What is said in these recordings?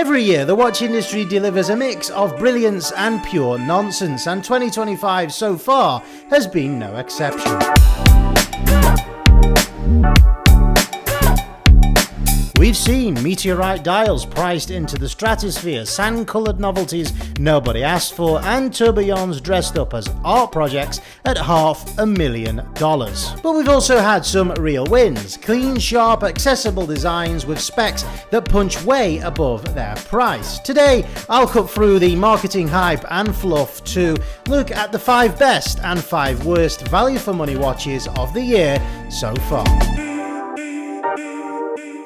Every year, the watch industry delivers a mix of brilliance and pure nonsense, and 2025 so far has been no exception. We've seen meteorite dials priced into the stratosphere, sand-coloured novelties nobody asked for, and tourbillons dressed up as art projects at $500,000. But we've also had some real wins, clean, sharp, accessible designs with specs that punch way above their price. Today, I'll cut through the marketing hype and fluff to look at the 5 best and 5 worst value for money watches of the year so far.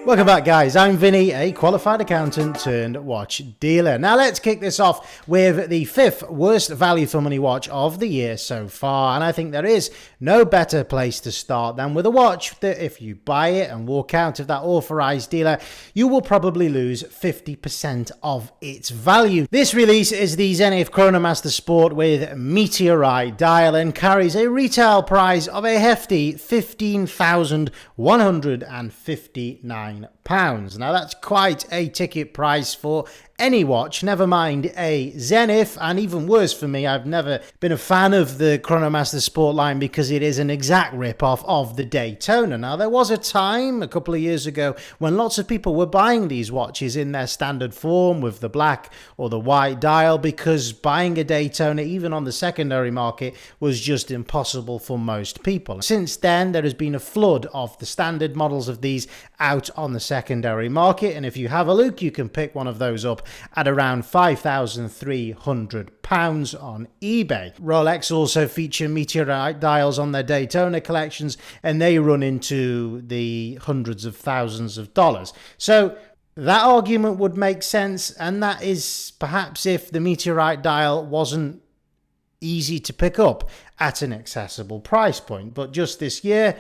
Welcome back, guys. I'm Vinny, a qualified accountant turned watch dealer. Now let's kick this off with the 5th worst value for money watch of the year so far. And I think there is no better place to start than with a watch that if you buy it and walk out of that authorized dealer, you will probably lose 50% of its value. This release is the Zenith Chronomaster Sport with meteorite dial and carries a retail price of a hefty £15,159. Now that's quite a ticket price for any watch, never mind a Zenith, and even worse for me, I've never been a fan of the Chronomaster Sport line because it is an exact rip-off of the Daytona. Now there was a time a couple of years ago when lots of people were buying these watches in their standard form with the black or the white dial because buying a Daytona even on the secondary market was just impossible for most people. Since then there has been a flood of the standard models of these out on the secondary market, and if you have a look you can pick one of those up at around £5,300 on eBay. Rolex also feature meteorite dials on their Daytona collections, and they run into the hundreds of thousands of dollars. So that argument would make sense, and that is perhaps if the meteorite dial wasn't easy to pick up at an accessible price point. But just this year,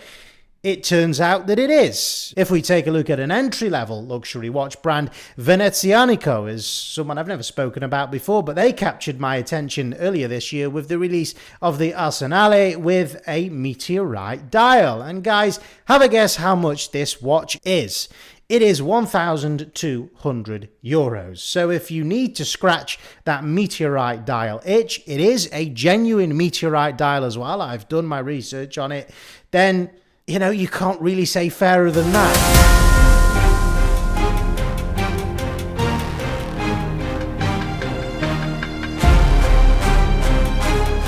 it turns out that it is. If we take a look at an entry-level luxury watch brand, Venezianico is someone I've never spoken about before, but they captured my attention earlier this year with the release of the Arsenale with a meteorite dial. And guys, have a guess how much this watch is. It is €1,200. So if you need to scratch that meteorite dial itch, it is a genuine meteorite dial as well. I've done my research on it. Then you know, you can't really say fairer than that.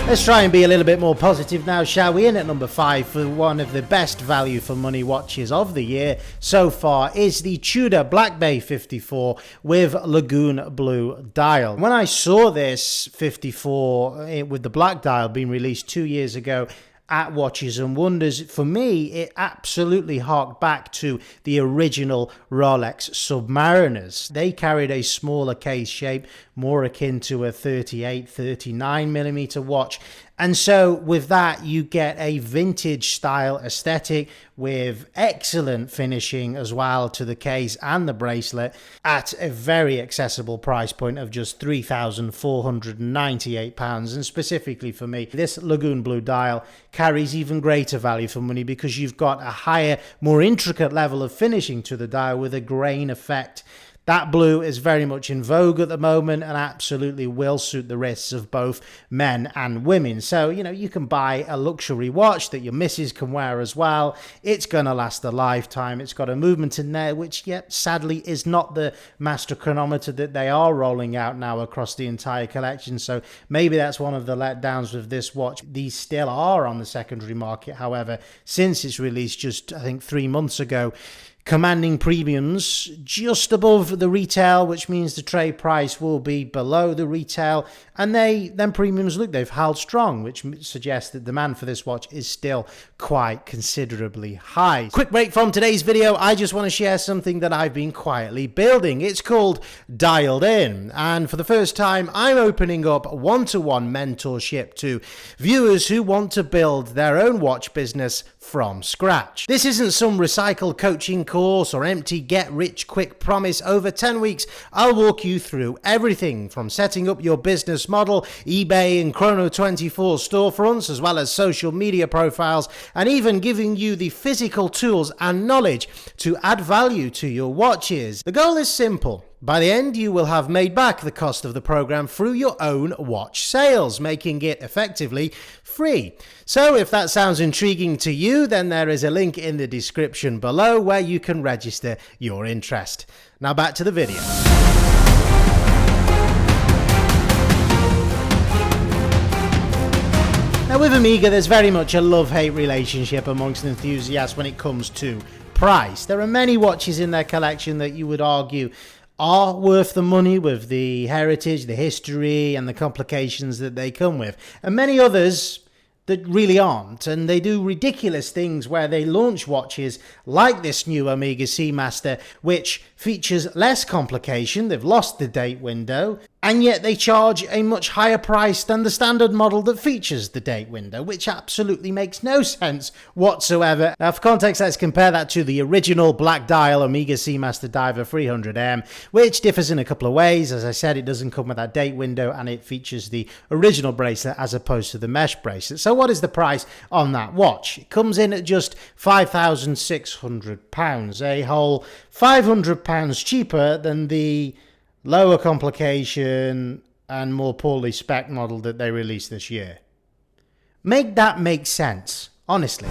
Let's try and be a little bit more positive now, shall we? In at number 5 for one of the best value for money watches of the year so far is the Tudor Black Bay 54 with Lagoon Blue dial. When I saw this 54 with the black dial being released 2 years ago at Watches and Wonders, for me it absolutely harked back to the original Rolex Submariners. They carried a smaller case shape, more akin to a 38-39mm watch, and so with that you get a vintage style aesthetic with excellent finishing as well to the case and the bracelet at a very accessible price point of just £3,498. And specifically for me, this Lagoon Blue dial carries even greater value for money because you've got a higher, more intricate level of finishing to the dial with a grain effect. That blue is very much in vogue at the moment and absolutely will suit the wrists of both men and women. So, you know, you can buy a luxury watch that your missus can wear as well. It's going to last a lifetime. It's got a movement in there, which, yet sadly, is not the master chronometer that they are rolling out now across the entire collection. So maybe that's one of the letdowns with this watch. These still are on the secondary market, however, since its release just, I think, 3 months ago, commanding premiums just above the retail, which means the trade price will be below the retail, and then premiums look, they've held strong, which suggests that demand for this watch is still quite considerably high. Quick break from today's video. I just want to share something that I've been quietly building. It's called Dialed In, and for the first time I'm opening up one-to-one mentorship to viewers who want to build their own watch business from scratch. This isn't some recycled coaching course or empty get-rich-quick promise. Over 10 weeks, I'll walk you through everything from setting up your business model, eBay and Chrono24 storefronts, as well as social media profiles, and even giving you the physical tools and knowledge to add value to your watches. The goal is simple: By the end, you will have made back the cost of the program through your own watch sales, making it effectively free. So if that sounds intriguing to you, then there is a link in the description below where you can register your interest. Now back to the video. Now with Omega, there's very much a love-hate relationship amongst enthusiasts when it comes to price. There are many watches in their collection that you would argue are worth the money with the heritage, the history, and the complications that they come with. And many others that really aren't, and they do ridiculous things where they launch watches like this new Omega Seamaster, which features less complication. They've lost the date window, and yet they charge a much higher price than the standard model that features the date window, which absolutely makes no sense whatsoever. Now, for context, let's compare that to the original black dial Omega Seamaster Diver 300M, which differs in a couple of ways. As I said, it doesn't come with that date window, and it features the original bracelet as opposed to the mesh bracelet. So what is the price on that watch? It comes in at just £5,600, a whole £500 cheaper than the lower complication and more poorly spec model that they released this year. Make that make sense, honestly.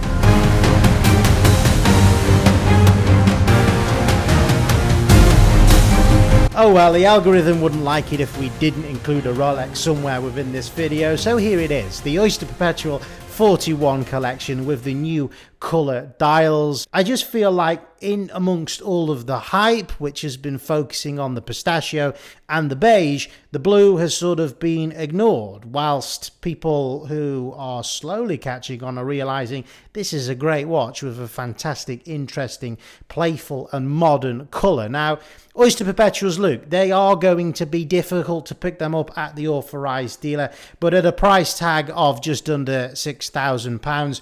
Oh well, the algorithm wouldn't like it if we didn't include a Rolex somewhere within this video, so here it is, the Oyster Perpetual 41 collection with the new colour dials. I just feel like in amongst all of the hype, which has been focusing on the pistachio and the beige, the blue has sort of been ignored, whilst people who are slowly catching on are realising this is a great watch with a fantastic, interesting, playful and modern colour. Now, Oyster Perpetuals, look, they are going to be difficult to pick them up at the authorised dealer, but at a price tag of just under £6,000,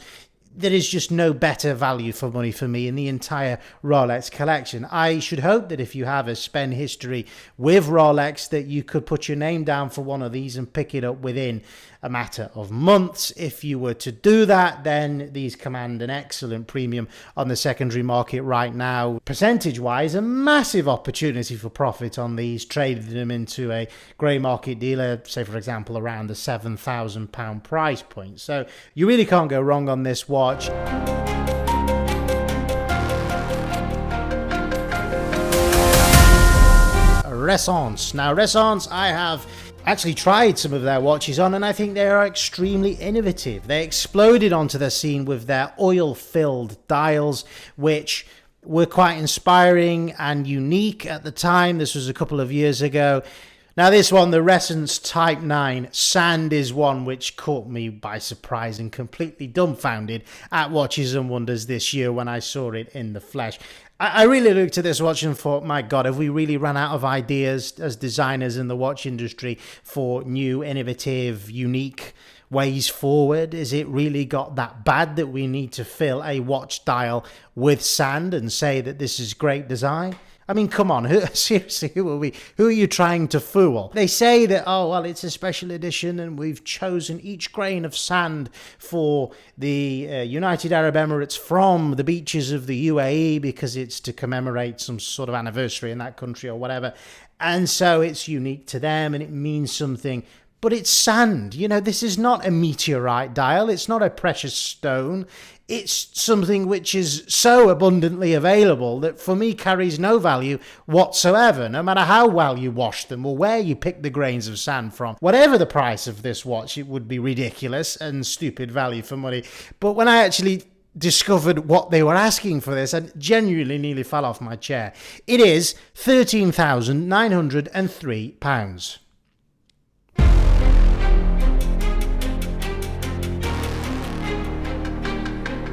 there is just no better value for money for me in the entire Rolex collection. I should hope that if you have a spend history with Rolex, that you could put your name down for one of these and pick it up within a matter of months. If you were to do that, then these command an excellent premium on the secondary market right now. Percentage-wise, a massive opportunity for profit on these, trading them into a grey market dealer, say for example around the £7,000 price point. So you really can't go wrong on this watch. Renaissance. Now Renaissance, I have actually tried some of their watches on, and I think they are extremely innovative. They exploded onto the scene with their oil-filled dials, which were quite inspiring and unique at the time. This was a couple of years ago. Now this one, the Renaissance Type 9 Sand, is one which caught me by surprise and completely dumbfounded at Watches and Wonders this year when I saw it in the flesh. I really looked at this watch and thought, my God, have we really run out of ideas as designers in the watch industry for new, innovative, unique ways forward? Is it really got that bad that we need to fill a watch dial with sand and say that this is great design? I mean, come on, seriously, who are we? Who are you trying to fool? They say that, oh, well, it's a special edition and we've chosen each grain of sand for the United Arab Emirates from the beaches of the UAE because it's to commemorate some sort of anniversary in that country or whatever. And so it's unique to them and it means something. But it's sand. You know, this is not a meteorite dial. It's not a precious stone. It's something which is so abundantly available that for me carries no value whatsoever, no matter how well you wash them or where you pick the grains of sand from. Whatever the price of this watch, it would be ridiculous and stupid value for money. But when I actually discovered what they were asking for this, I genuinely nearly fell off my chair. It is £13,903.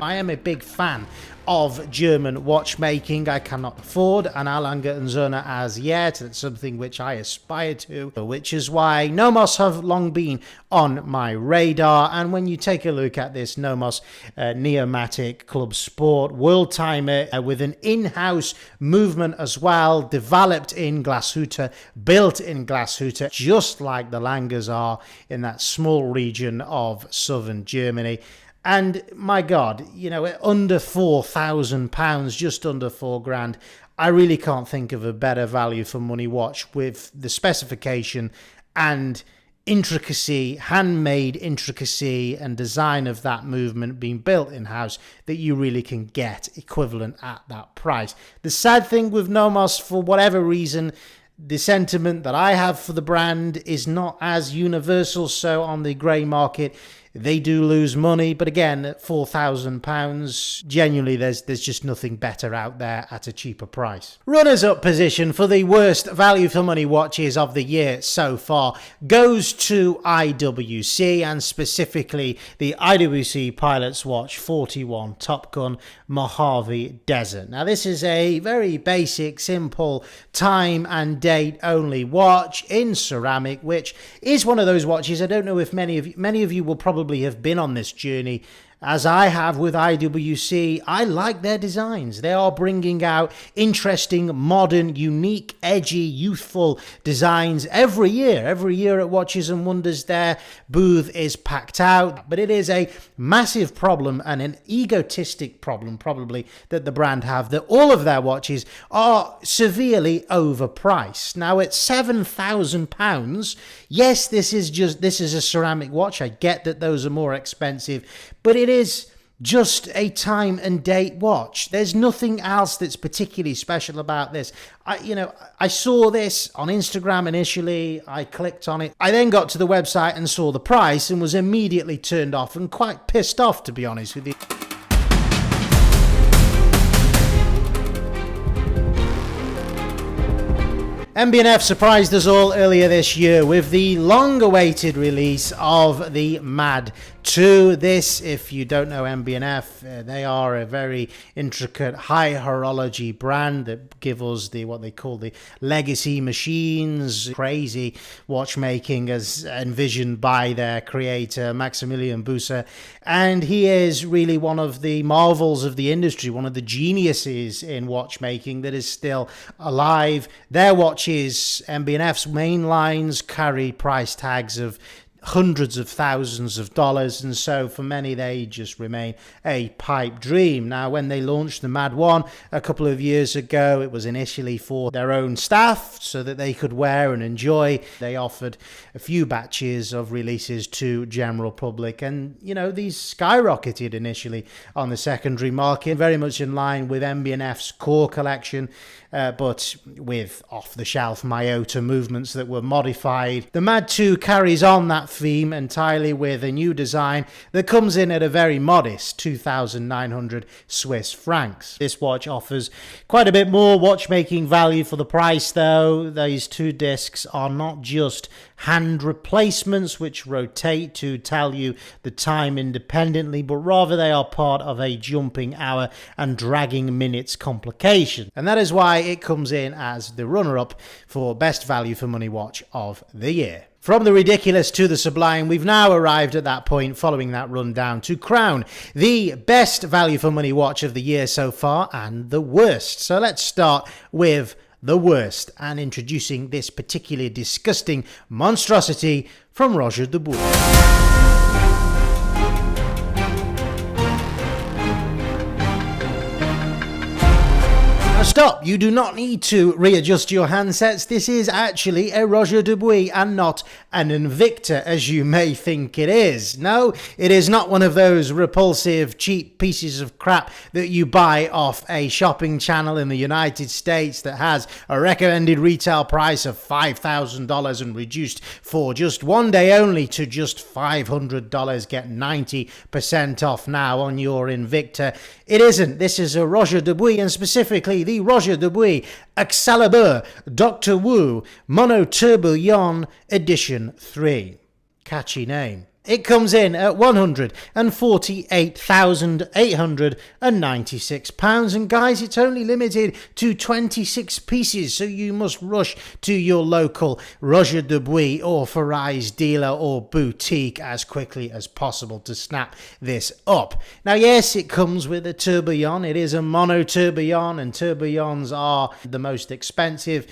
I am a big fan of German watchmaking. I cannot afford an A. Lange & Söhne as yet. It's something which I aspire to, which is why Nomos have long been on my radar. And when you take a look at this Nomos Neomatic Club Sport World Timer with an in-house movement as well, developed in Glashütte, built in Glashütte, just like the Langes are in that small region of southern Germany. And my God, you know, under £4,000, just under £4,000, I really can't think of a better value for money watch with the specification and intricacy, handmade intricacy and design of that movement being built in-house that you really can get equivalent at that price. The sad thing with Nomos, for whatever reason, the sentiment that I have for the brand is not as universal. So on the grey market, they do lose money, but again, at £4,000, genuinely there's just nothing better out there at a cheaper price. Runners-up position for the worst value for money watches of the year so far goes to IWC, and specifically the IWC Pilot's Watch 41 Top Gun Mojave Desert. Now this is a very basic, simple time and date only watch in ceramic, which is one of those watches. I don't know if many of you will probably have been on this journey as I have with IWC. I like their designs. They are bringing out interesting, modern, unique, edgy, youthful designs every year. Every year at Watches and Wonders, their booth is packed out. But it is a massive problem, and an egotistic problem probably, that the brand have, that all of their watches are severely overpriced. Now at £7,000, yes, this is a ceramic watch. I get that those are more expensive, but it is just a time and date watch. There's nothing else that's particularly special about this. I saw this on Instagram initially. I clicked on it. I then got to the website and saw the price and was immediately turned off and quite pissed off, to be honest with you. MB&F surprised us all earlier this year with the long-awaited release of the Mad 2. This, if you don't know MB&F, they are a very intricate high horology brand that give us what they call the legacy machines, crazy watchmaking as envisioned by their creator Maximilian Buser, and he is really one of the marvels of the industry, one of the geniuses in watchmaking that is still alive. Their watches, MB&F's main lines, carry price tags of hundreds of thousands of dollars, and so for many they just remain a pipe dream. Now when they launched the Mad 1 a couple of years ago, it was initially for their own staff so that they could wear and enjoy. They offered a few batches of releases to general public, and these skyrocketed initially on the secondary market, very much in line with MB&F's core collection, but with off-the-shelf Miyota movements that were modified. The Mad 2 carries on that theme entirely with a new design that comes in at a very modest 2,900 Swiss francs. This watch offers quite a bit more watchmaking value for the price, though. These two discs are not just hand replacements which rotate to tell you the time independently, but rather they are part of a jumping hour and dragging minutes complication, and that is why it comes in as the runner-up for best value for money watch of the year. From the ridiculous to the sublime, we've now arrived at that point following that rundown to crown the best value for money watch of the year so far and the worst. So let's start with the worst, and introducing this particularly disgusting monstrosity from Roger de Boer. Stop, you do not need to readjust your handsets. This is actually a Roger Dubuis and not an Invicta, as you may think it is. No, it is not one of those repulsive, cheap pieces of crap that you buy off a shopping channel in the United States that has a recommended retail price of $5,000 and reduced for just one day only to just $500. Get 90% off now on your Invicta. It isn't. This is a Roger Dubuis, and specifically the Roger Dubuis Excalibur Dr. Wu Mono Tourbillon Edition 3. Catchy name. It comes in at £148,896, and guys, it's only limited to 26 pieces, so you must rush to your local Roger Dubuis authorized dealer or boutique as quickly as possible to snap this up. Now, yes, it comes with a tourbillon. It is a mono tourbillon, and tourbillons are the most expensive.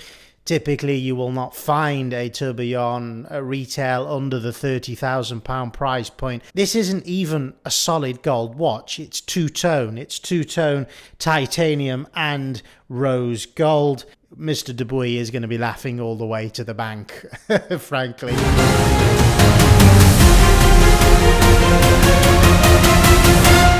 Typically, you will not find a tourbillon retail under the £30,000 price point. This isn't even a solid gold watch. It's two-tone. It's two-tone titanium and rose gold. Mr. Dubuis is going to be laughing all the way to the bank, frankly.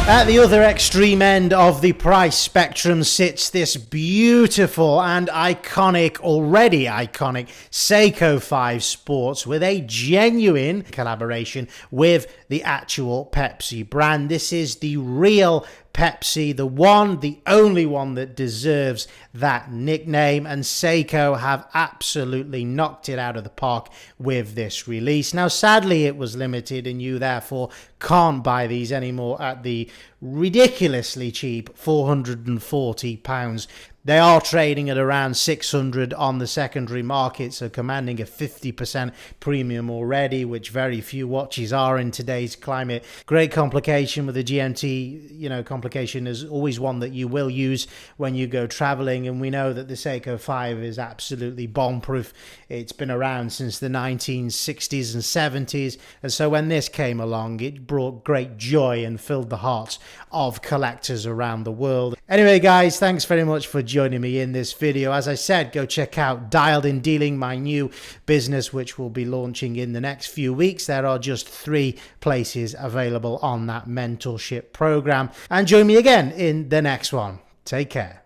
At the other extreme end of the price spectrum sits this beautiful and iconic, already iconic, Seiko 5 Sports with a genuine collaboration with the actual Pepsi brand. This is the real Pepsi, the one, the only one that deserves that nickname, and Seiko have absolutely knocked it out of the park with this release. Now, sadly, it was limited and you therefore can't buy these anymore at the ridiculously cheap £440. They are trading at around 600 on the secondary market, so commanding a 50% premium already, which very few watches are in today's climate. Great complication with the GMT, complication is always one that you will use when you go traveling, and we know that the Seiko 5 is absolutely bomb-proof. It's been around since the 1960s and 70s, and so when this came along, it brought great joy and filled the hearts of collectors around the world. Anyway, guys, thanks very much for joining me in this video. As I said, go check out Dialed in Dealing, my new business, which will be launching in the next few weeks. There are just 3 places available on that mentorship program. And join me again in the next one. Take care.